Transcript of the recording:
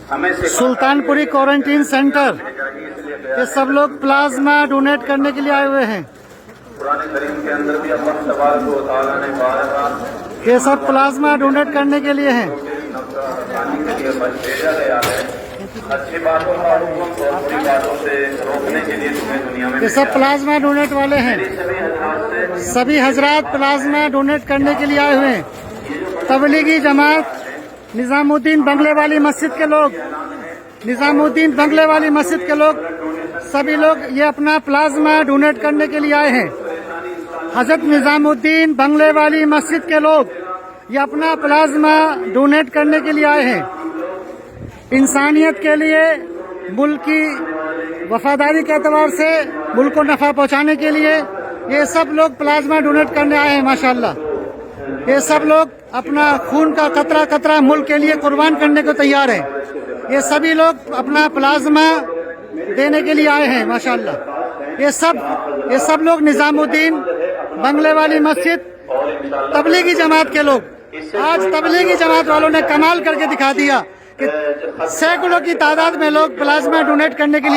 Sultanpuri quarantine centre, ये सब लोग प्लाज्मा डोनेट करने के लिए आए हुए हैं। ये सब प्लाज्मा डोनेट करने के लिए हैं। अच्छी बातों का हुक्म और बुरी बातों से रोकने के लिए तुम्हें दुनिया में ये सब प्लाज्मा डोनेट वाले हैं। सभी हजरात प्लाज्मा डोनेट करने के लिए आए हुए हैं। तबलीगी जमात, निजामुद्दीन बंगले वाली मस्जिद के लोग, निजामुद्दीन बंगले वाली मस्जिद के लोग, सभी लोग ये अपना प्लाज्मा डोनेट करने के लिए आए हैं। हजरत निजामुद्दीन बंगले वाली मस्जिद के लोग ये अपना प्लाज्मा डोनेट करने के लिए आए हैं। इंसानियत के लिए, मुल्क की वफादारी के एतबार से मुल्क को नफा पहुंचाने के लिए ये सब लोग प्लाज्मा डोनेट करने आए हैं। माशाल्लाह, ये सब लोग अपना खून का कतरा कतरा मुल्क के लिए कुर्बान करने को तैयार हैं। ये सभी लोग अपना प्लाज्मा देने के लिए आए हैं। माशाल्लाह, ये सब लोग निजामुद्दीन बंगले वाली मस्जिद, तबलीगी जमात के लोग। आज तबलीगी जमात वालों ने कमाल करके दिखा दिया कि सैकड़ों की तादाद में लोग प्लाज्मा डोनेट करने के लिए